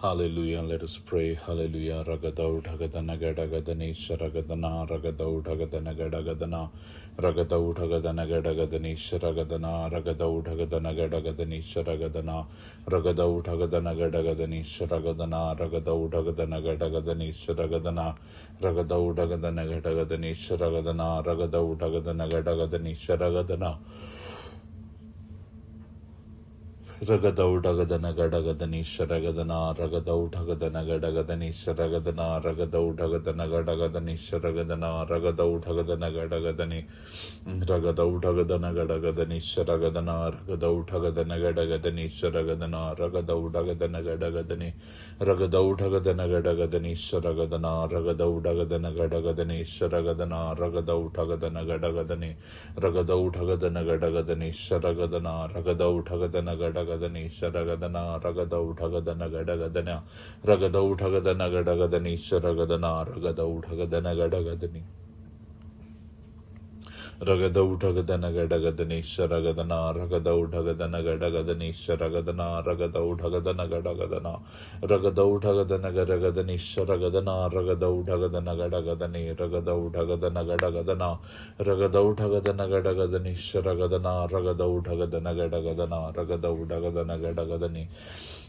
Hallelujah. Let us pray. Hallelujah. Ragadau Dhagadana Gadagadanisa Ragadana Ragadau Dhagadana Gadagadana Ragadau Dhagadana Gadagadanisa Ragadana Ragadau Dhagadana Gadagadanisa Ragadana Ragadau Dhagadana Gadagadanisa Ragadana Ragadau Dhagadana Gadagadanisa Ragadana Ragadau Dhagadana Gadagadanisa Ragadana Ragadau Dhagadana Gadagadanisa Ragadana Ragadaudagadana Gadagadani Sharagadana Ragadaudagadana Gadagadani Sharagadana Ragadaudagadana Gadagadani Sharagadana Ragadaudagadana Gadagadani Ragadaudagadana Gadagadani Sharagadana Ragadaudagadana Gadagadani Sharagadana Ragadaudagadana Gadagadani Ragadaudagadana Gadagadani Sharagadana Ragadaudagadana Gadagadani Sharagadana Ragadaudagadana Gadagadani Ragadaudagadana Gadagadani Sharagadana Ragadaudagadana Gadagadani Sharagadana Ragadaudagadana Gadagadana Ragadaudagadana Gadagadani Sharagadana Ragadaudagadana Gadagadani Ragadaudagadana Gadagadani Sharagadana Ragadaudagadana Gadagadani Sharagadana Ragadaudagadana Gadagadana Ragadaudagadana Gadagadani Sharagadana Ragadaudagadana Gadagadani Ragadaudagadana Gadagadana Ragadaudagadana Gadagadani Sharagadana Ragadaudagadana Gadagadana Ragadaudagadana Gadagadani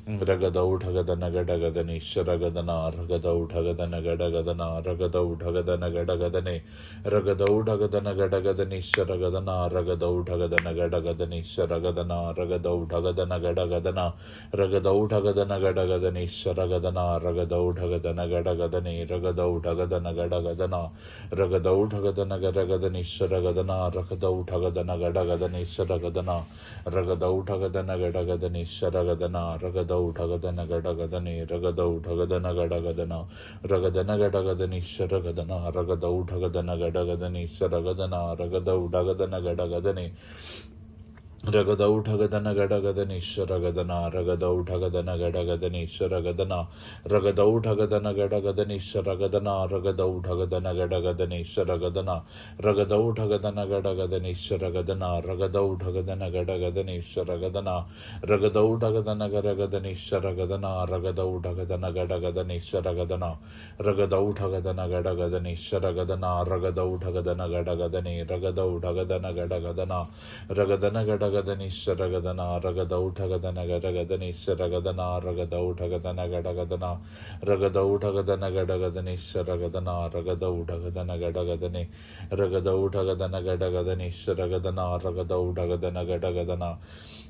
Ragadaudagadana Gadagadani Sharagadana Ragadaudagadana Gadagadana Ragadaudagadana Gadagadani Ragadaudagadana Gadagadani Sharagadana Ragadaudagadana Gadagadani Sharagadana Ragadaudagadana Gadagadana Ragadaudagadana Gadagadani Sharagadana Ragadaudagadana Gadagadani Ragadaudagadana Gadagadana Ragadaudagadana Gadagadani Sharagadana Ragadaudagadana Gadagadani Sharagadana Ragadaudagadana Gadagadani Sharagadana Ragadaudagadana Gadagadani Ragadaudagadana Gadagadana Ragadana Gadagadani Sharagadana Ragadaudagadana Gadagadani Sharagadana Ragadaudagadana Gadagadani Ragadaudagadana Gadagadani Sharagadana Ragadaudagadana Gadagadani Sharagadana Ragadaudagadana Gadagadani Sharagadana Ragadaudagadana Gadagadani Sharagadana Ragadaudagadana Gadagadani Sharagadana Ragadaudagadana Gadagadani Sharagadana Ragadaudagadana Gadagadani Sharagadana Ragadaudagadana Gadagadani Sharagadana Ragadaudagadana Gadagadani Sharagadana Ragadaudagadana Gadagadani Ragadaudagadana Gadagadana Ragadana Gadagadani Sharagadana Ragadaudagadana Gadagadani Sharagadana Ragadaudagadana Gadagadana Ragadaudagadana Gadagadani Sharagadana Ragadaudagadana Gadagadani Ragadaudagadana Gadagadani Sharagadana Ragadaudagadana Gadagadana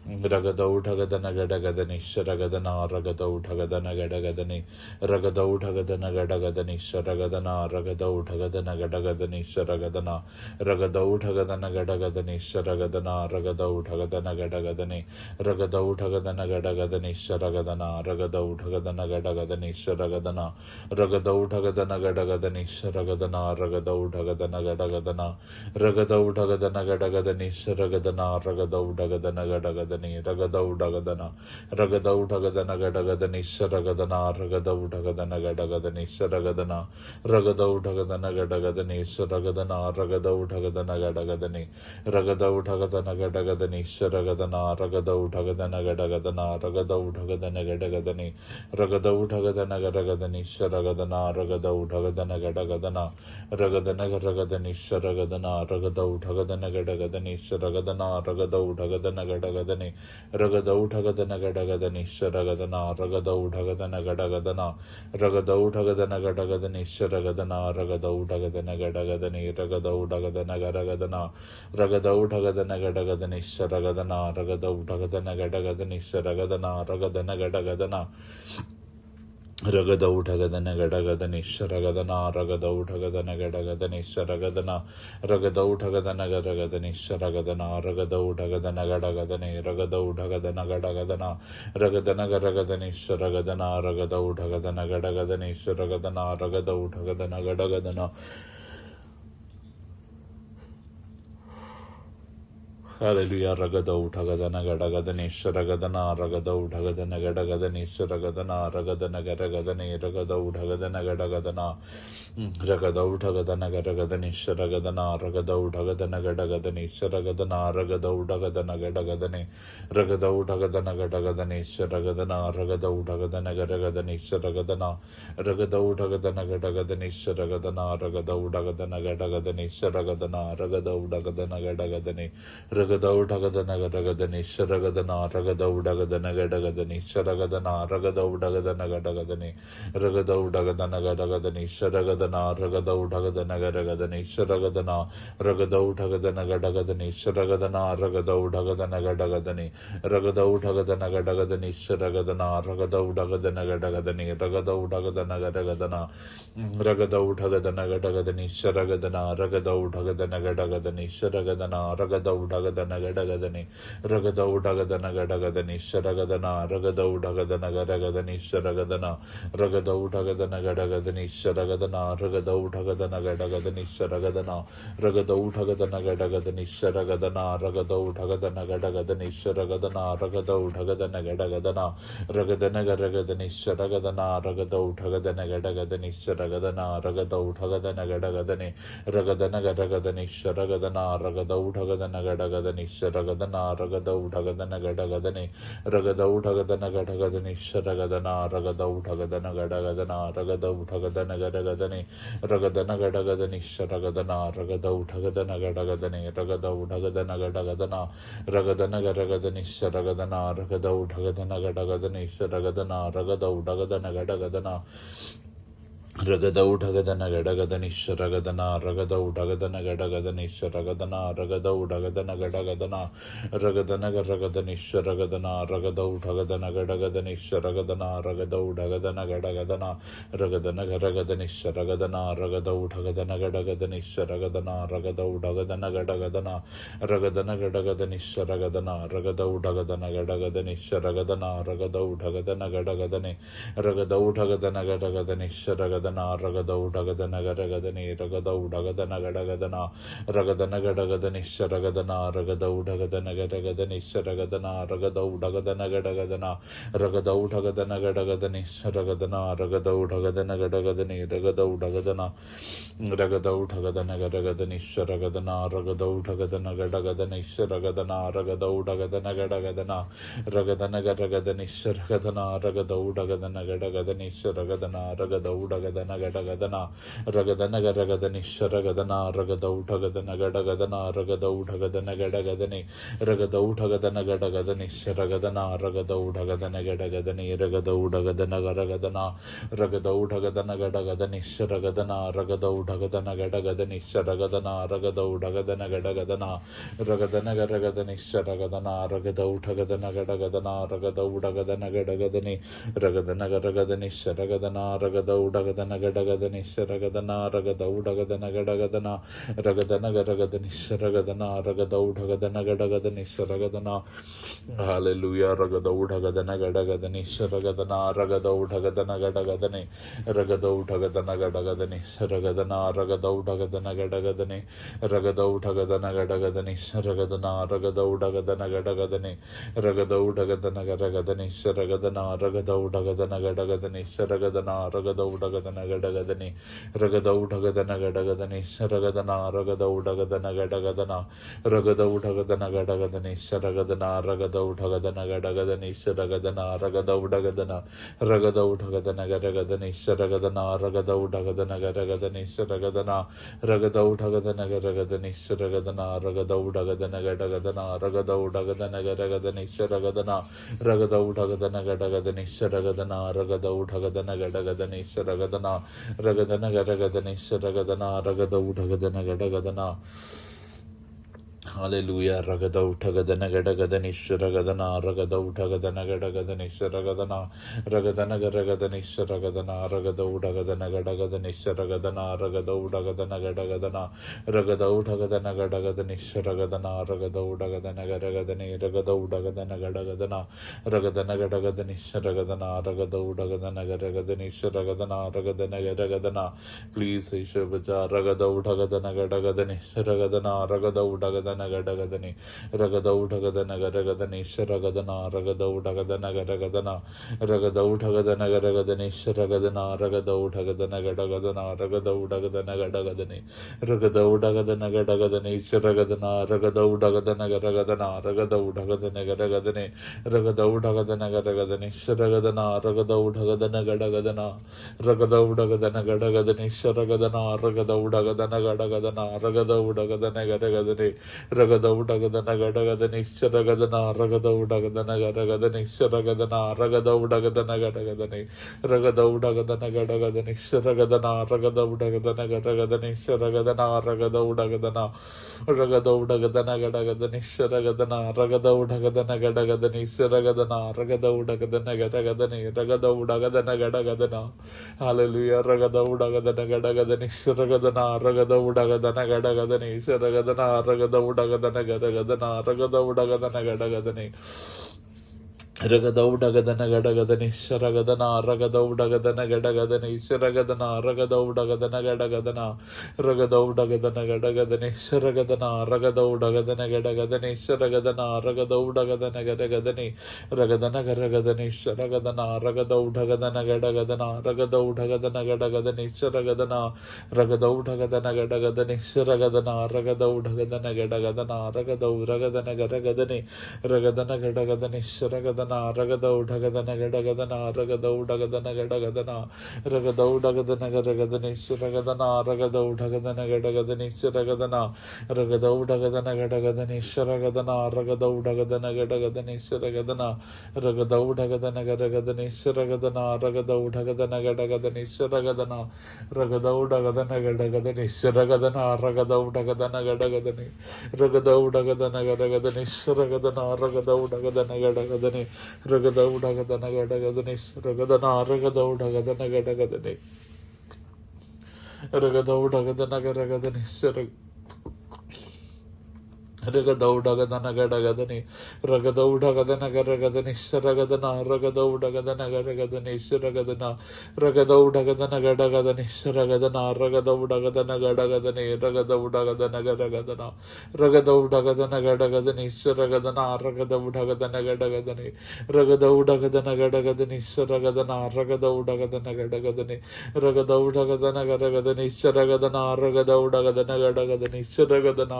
Ragadaudagadana Gadagadani Sharagadana Ragadaudagadana Gadagadani Ragadaudagadana Gadagadani Sharagadana Ragadaudagadana Gadagadani Sharagadana Ragadaudagadana Gadagadani Sharagadana Ragadaudagadana Gadagadani Ragadaudagadana Gadagadani Sharagadana Ragadaudagadana Gadagadani Sharagadana Ragadaudagadana Gadagadani Sharagadana Ragadaudagadana Gadagadana Ragadaudagadana Gadagadani Sharagadana Ragadaudagadana Gadagadani Ragadaudagadana Ragadaudagadana Gadagadani Sharagadana Ragadaudagadana Gadagadani Sharagadana Ragadaudagadana Gadagadani Sharagadana Ragadaudagadana Gadagadani Ragadaudagadana Gadagadani Sharagadana Ragadaudagadana Gadagadana Ragadaudagadana Gadagadani Ragadaudagadana Gadagadani Sharagadana Ragadaudagadana Gadagadana Ragadana Gadagadani Sharagadana Ragadaudagadana Gadagadani Sharagadana Ragadaudagadana Gadagadani Ragadaudagadana Gadagadani Sharagadana Ragadaudagadana Gadagadana Ragadaudagadana Gadagadani Sharagadana Ragadaudagadana Gadagadani Ragadaudagadana Gadagadana Ragadaudagadana Gadagadani Sharagadana Ragadaudagadana Gadagadani Sharagadana Ragadana Gadagadana Ragadaudagadana Gadagadani Sharagadana Ragadaudagadana Gadagadani Sharagadana Ragadaudagadana Gadagadani Sharagadana Ragadaudagadana Gadagadani Ragadaudagadana Gadagadana Ragadana Gadagadani Sharagadana Ragadaudagadana Gadagadani Sharagadana Ragadaudagadana Gadagadana Hallelujah. Ragada Utagadana Gadagadani Sharagadana Ragada Utagadana Gadagadani Sharagadana Ragadana Gadagadani Ragada Utagadana Gadagadana Ragada Utagadana Gadagadani Sharagadana Ragada Utagadana Gadagadani Sharagadana Ragada Utagadana Gadagadani Ragada Utagadana Gadagadani Sharagadana Ragada Utagadana Gadagadani Sharagadana Ragada Utagadana Gadagadani Sharagadana Ragada Utagadana Gadagadani Sharagadana Ragada Utagadana Gadagadani Ragada Utagadana Sharagadana Ragada Utagadana Gadagadani Sharagadana Ragada Utagadana Gadagadani Ragada Utagadana Gadagadani Sharagadana Ragada Utagadana Gadagadani Sharagadana Ragada Utagadana Gadagadani Sharagadana Ragada Utagadana Gadagadani Ragada Utagadana Gadagadani Sharagadana Ragada Utagadana Gadagadani Ragada Utagadana Gadagadana Ragada Utagadana Gadagadani Sharagadana Ragada Utagadana Gadagadani Sharagadana Ragada Utagadana Gadagadani Ragada Utagadana Gadagadani Sharagadana Ragada Utagadana Gadagadani Sharagadana Ragada Utagadana Gadagadani Sharagadana Ragada Utagadana Gadagadani Sharagadana Ragada Utagadana Gadagadani Sharagadana Ragada Utagadana Gadagadani Sharagadana Ragada Utagadana Gadagadana Ragadana Gadagadani Sharagadana Ragada Utagadana Gadagadani Sharagadana Ragada Utagadana Gadagadani Ragadana Gadagadani Sharagadana Ragada Utagadana Gadagadani Sharagadana Ragada Utagadana Gadagadani Ragada Utagadana Gadagadani Sharagadana Ragada Utagadana Gadagadana Ragada Utagadana Gadagadani Ragadana Gadagadani Sharagadana Ragada Utagadana Gadagadani Ragada Utagadana Gadagadana Ragadana Gadagadani Sharagadana Ragada Utagadana Gadagadani Sharagadana Ragada Utagadana Gadagadana Ragada Utagadana Gadagadani Sharagadana Ragada Utagadana Gadagadani Sharagadana Ragada Utagadana Gadagadana Ragadana Gadagadani Sharagadana Ragada Utagadana Gadagadani Sharagadana Ragada Utagadana Gadagadana Ragadana Gadagadani Sharagadana Ragada Utagadana Gadagadani Sharagadana Ragada Utagadana Gadagadana Ragadana Gadagadani Sharagadana Ragada Utagadana Gadagadani Sharagadana Ragada Utagadana Gadagadani Ragada Utagadana Gadagadani Sharagadana Ragada Utagadana Gadagadani Ragada Utagadana Gadagadana Ragadana Gadagadani Sharagadana Ragada Utagadana Gadagadani Sharagadana Ragada Utagadana Gadagadana Ragada Utagadana Gadagadani Sharagadana Ragada Utagadana Gadagadani Ragada Utagadana Ragada Utagadana Gadagadani Sharagadana Ragada Utagadana Gadagadani Sharagadana Ragada Utagadana Gadagadana Ragadana Gadagadani Sharagadana Ragada Utagadana Gadagadani Sharagadana Ragada Utagadana Gadagadana Ragadana Gadagadani Sharagadana Ragada Utagadana Gadagadana Ragada Utagadana Gadagadani Ragada Utagadana Gadagadani Sharagadana Ragada Utagadana Gadagadani Ragada Utagadana Gadagadana Ragada Utagadana Gadagadani Sharagadana Ragada Utagadana Gadagadani Sharagadana Ragada Utagadana Gadagadana Ragadana Gadagadani Sharagadana Ragada Utagadana Gadagadana Ragada Utagadana Gadagadani Ragadana Gadagadani Sharagadana Ragada Utagadana Gadagadani Sharagadana Ragada Utagadana Gadagadana Ragadana Gadagadani Sharagadana Ragada Utagadana Gadagadani Sharagadana Hallelujah Ragada Utagadana Gadagadani Sharagadana Ragada Utagadana Gadagadani Ragada Utagadana Gadagadani Sharagadana Ragada Utagadana Gadagadani Ragada Utagadana Gadagadani Sharagadana Ragada Utagadana Gadagadani Ragada Utagadana Gadagadani Sharagadana Ragada Utagadana Gadagadani Sharagadana Ragada Utagadana Gadagadani Ragada Utagadana Gadagadani Sharagadana Ragada Utagadana Gadagadana Ragada Utagadana Gadagadani Sharagadana Ragada Utagadana Gadagadani Sharagadana Ragada Utagadana Ragada Utagadana Gadagadani Sharagadana Ragada Utagadana Gadagadani Sharagadana Ragada Utagadana Gadagadani Sharagadana Ragada Utagadana Gadagadana Ragada Utagadana Gadagadani Sharagadana Ragada Utagadana Gadagadani Sharagadana Ragada Utagadana Gadagadani Sharagadana Ragadana Gadagadani Sharagadana Ragada Utagadana Gadagadana Hallelujah. Ragada Utagadana Gadagadani Sharagadana Ragada Utagadana Gadagadani Sharagadana Ragadana Gadagadani Sharagadana Ragada Utagadana Gadagadani Sharagadana Ragada Utagadana Gadagadana Ragada Utagadana Gadagadani Sharagadana Ragada Utagadana Gadagadani Ragada Utagadana Gadagadana Ragadana Gadagadani Sharagadana Ragada Utagadana Gadagadani Sharagadana Ragadana Gadagadana Please Ishabaja Ragada Utagadana Gadagadani Sharagadana Ragada Utagadana ರಗದನ ಗಡಗದನೆ ರಗದೌಢಗದನ ಗರಗದನೇಶ್ವರಗದನ ರಗದೌಢಗದನ ಗರಗದನ ರಗದೌಢಗದನ ಗರಗದನೇಶ್ವರಗದನ ರಗದೌಢಗದನ ಗಡಗದನ ರಗದೌಢಗದನ ಗಡಗದನೆ ರಗದೌಢಗದನ ಗಡಗದನೇಶ್ವರಗದನ ರಗದೌಢಗದನ ಗರಗದನ ರಗದೌಢಗದನ ಗರಗದನೆ ರಗದೌಢಗದನ ಗರಗದನೇಶ್ವರಗದನ ರಗದೌಢಗದನ ಗಡಗದನ ರಗದೌಢಗದನ ಗಡಗದನೇಶ್ವರಗದನ ರಗದೌಢಗದನ ಗಡಗದನ ರಗದೌಢಗದನ ಗರಗದನೆ ರಗದೌಢಗದನ ಗಡಗದನೇಶ್ವರಗದನ ರಗದೌಢಗದನ ಗರಗದನೇಶ್ವರಗದನ ರಗದೌಢಗದನ ಗಡಗದನೆ ರಗದೌಢಗದನ ಗಡಗದನೇಶ್ವರಗದನ ರಗದೌಢಗದನ ಗಡಗದನೇಶ್ವರಗದನ ರಗದೌಢಗದನ ರಗದೌಢಗದನ ಗಡಗದನೇಶ್ವರಗದನ ರಗದೌಢಗದನ ಗಡಗದನೇಶ್ವರಗದನ ರಗದೌಢಗದನ ಗಡಗದನೆ ರಗದೌಢಗದನ ಗಡಗದನ ಹಾಲೆಲೂಯ ರಗದೌಢಗದನ ಗಡಗದನೇಶ್ವರಗದನ ರಗದೌಢಗದನ ಗಡಗದನೇಶ್ವರಗದನ ರಗದೌಢಗದನ ಗಡಗದನ ರಗದೌಢಗದನ ಗಡಗದನೆ ರಗದೌಢಗದನ ಗಡಗದನೇಶ್ವರಗದನ ರಗದೌಢಗದನ ಗಡಗದನೇಶ್ವರಗದನ ರಗದೌಢಗದನ ಗಡಗದನ ರಗದೌಢಗದನ ಗಡಗದನೇಶ್ವರಗದನ ರಗದೌಢಗದನ ಗಡಗದನೇಶ್ವರಗದನ ರಗದೌಢಗದನ ಗಡಗದನೆ ರಗದನ ಗರಗದನೇಶ್ವರಗದನ ರಗದೌಢಗದನ ಗಡಗದನ ರಗದೌಢಗದನ ಗಡಗದನೇಶ್ವರಗದನ ರಗದೌಢಗದನ ಗಡಗದನೇಶ್ವರಗದನ ರಗದೌಢಗದನ ಗಡಗದನ ರಗದೌರಗದನ ಗರಗದನೆ ರಗದನ ಗಡಗದನೇಶ್ವರಗದನ ರಗದೌಢಗದನ ಗಡಗದನ ರಗದೌಢಗದನ ಗಡಗದನ ರಗದೌಢಗದನ ಗರಗದನೇಶ್ವರಗದನ ರಗದೌಢಗದನ ಗಡಗದನೇಶ್ವರಗದನ ರಗದೌಢಗದನ ಗಡಗದನೇಶ್ವರಗದನ ರಗದೌಢಗದನ ಗಡಗದನೇಶ್ವರಗದನ ರಗದೌಢಗದನ ಗರಗದನೇಶ್ವರಗದನ ರಗದೌಢಗದನ ಗಡಗದನೇಶ್ವರಗದನ ರಗದೌಢಗದನ ಗಡಗದನೇಶ್ವರಗದನ ರಗದೌಢಗದನ ಗಡಗದನೆ ರಗದೌಢಗದನ ಗರಗದನೇಶ್ವರಗದನ ರಗದೌಢಗದನ ಗಡಗದನೆ ರಗದೌಢಗದನ ಗಡಗದನೇಶ್ವರಗದನ ರಗದೌಢಗದನ ಗಡಗದನೆ ರಗದೌಢಗದನ ಗರಗದನೇಶ್ವರ ರಗದೌಢಗದನ ಗಡಗದನೆ ರಗದೌಢಗದನ ಗರಗದನೇಶ್ವರಗದನ ರಗದೌಢಗದನ ಗರಗದನೇಶ್ವರಗದನ ರಗದೌಢಗದನ ಗಡಗದನೇಶ್ವರಗದನ ರಗದೌಢಗದನ ಗಡಗದನೆ ರಗದೌಢಗದನ ಗರಗದನ ರಗದೌಢಗದನ ಗಡಗದನೇಶ್ವರಗದನ ರಗದೌಢಗದನ ಗಡಗದನೆ ರಗದೌಢಗದನ ಗಡಗದನೇಶ್ವರಗದನ ರಗದೌಢಗದನ ಗಡಗದನೆ ರಗದೌಢಗದನ ಗರಗದನೇಶ್ವರಗದನ ರಗದೌಢಗದನ ಗಡಗದನೇಶ್ವರಗದನ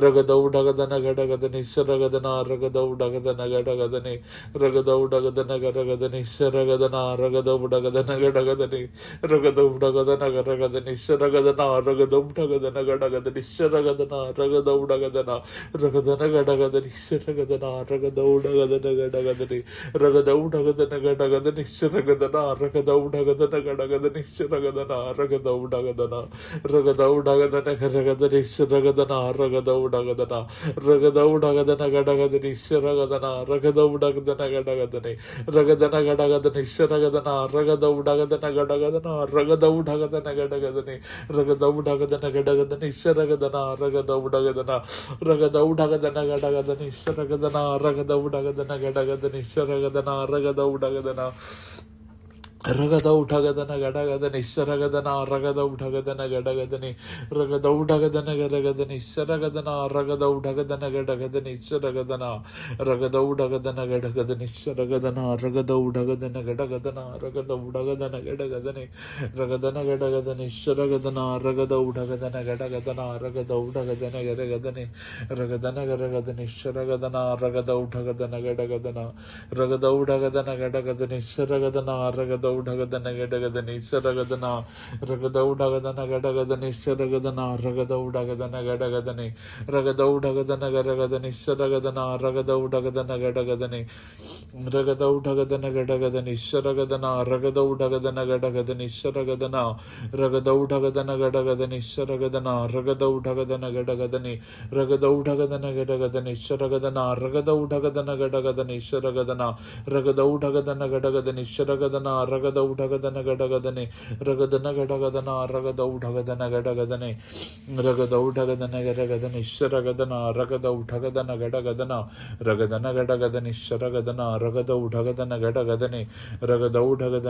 ರಗದೌಢ ಗದನ ಗಡಗದನೇಶ್ವರಗದನ ರಗದೌಢಗದನ ಗಡಗದನೆ ರಗದೌಢಗದನ ಗರಗದನೇಶ್ವರಗದನ ರಗದೌಢಗದನ ಗಡಗದನೆ ರಗದೌಢಗದನ ಗರಗದನೇಶ್ವರಗದನ ರಗದೌಢಗದನ ಗಡಗದನೇಶ್ವರಗದನ ರಗದೌಢಗದನ ರಗದನ ಗಡಗದನೇಶ್ವರಗದನ ರಗದೌಢಗದನ ಗಡಗದನೆ ರಗದೌಢಗದನ ಗಡಗದನೇಶ್ವರಗದನ ರಗದೌಢಗದನ ಗಡಗದನೇಶ್ವರಗದನ ರಗದೌಢಗದನ ರಗದೌಢಗದನ ಗರಗದನೇಶ್ವರಗದನ ರಗದೌಢಗದನ ರಗದೌಢಗದನ ಗಡಗದನೇಶ್ವರಗದನ ರಗದೌಢಗದನ ಗಡಗದನೆ ರಗದನ ಗಡಗದನೇಶ್ವರಗದನ ರಗದೌಢಗದನ ಗಡಗದನ ರಗದೌಢಗದನ ಗಡಗದನೆ ರಗದೌಢಗದನ ಗಡಗದನೇಶ್ವರಗದನ ರಗದೌಢಗದನ ರಗದೌಢಗದನ ಗಡಗದನೇಶ್ವರಗದನ ರಗದೌಢಗದನ ಗಡಗದನೇಶ್ವರಗದನ ರಗದೌಢಗದನ ರಗದೌಢಗದನ ಗಡಗದನೇಶ್ವರಗದನ ರಗದೌಢಗದನ ಗಡಗದನೆ ರಗದೌಢಗದನ ಗರಗದನೇಶ್ವರಗದನ ರಗದೌಢಗದನ ಗಡಗದನೇಶ್ವರಗದನ ರಗದೌಢಗದನ ಗಡಗದನೇಶ್ವರಗದನ ರಗದೌಢಗದನ ಗಡಗದನ ರಗದೌಢಗದನ ಗಡಗದನೆ ರಗದನ ಗಡಗದನೇಶ್ವರಗದನ ರಗದೌಢಗದನ ಗಡಗದನ ರಗದೌಢಗದನ ಗರಗದನೆ ರಗದನ ಗರಗದನೇಶ್ವರಗದನ ರಗದೌಢಗದನ ಗಡಗದನ ರಗದೌಢಗದನ ಗಡಗದನೇಶ್ವರಗದನ ರಗದೌಢಗದನ ಗಡಗದನೇಶ್ವರಗದನ ರಗದೌಢಗದನ ಗಡಗದನೇಶ್ವರಗದನ ರಗದೌಢಗದನ ಗಡಗದನೆ ರಗದೌಢಗದನ ಗರಗದನೇಶ್ವರಗದನ ರಗದೌಢಗದನ ಗಡಗದನೆ ರಗದೌಢಗದನ ಗಡಗದನೇಶ್ವರಗದನ ರಗದೌಢಗದನ ಗಡಗದನೇಶ್ವರಗದನ ರಗದೌಢಗದನ ಗಡಗದನೇಶ್ವರಗದನ ರಗದೌಢಗದನ ಗಡಗದನೆ ರಗದೌಢಗದನ ಗಡಗದನೇಶ್ವರಗದನ ರಗದೌಢಗದನ ಗಡಗದನೇಶ್ವರಗದನ ರಗದೌಢಗದನ ಗಡಗದನೇಶ್ವರಗದನ ರಗದೌಢಗದನ ಗಡಗದನೆ ರಗದನ ಗಡಗದನ ರಗದೌಢಗದನ ಗಡಗದನೆ ರಗದೌಢಗದನ ಗಡಗದನೇಶ್ವರಗದನ ರಗದೌಢಗದನ ಗಡಗದನ ರಗದನ ಗಡಗದನೇಶ್ವರಗದನ ರಗದೌಢಗದನ ಗಡಗದನೆ ರಗದೌಢಗದನ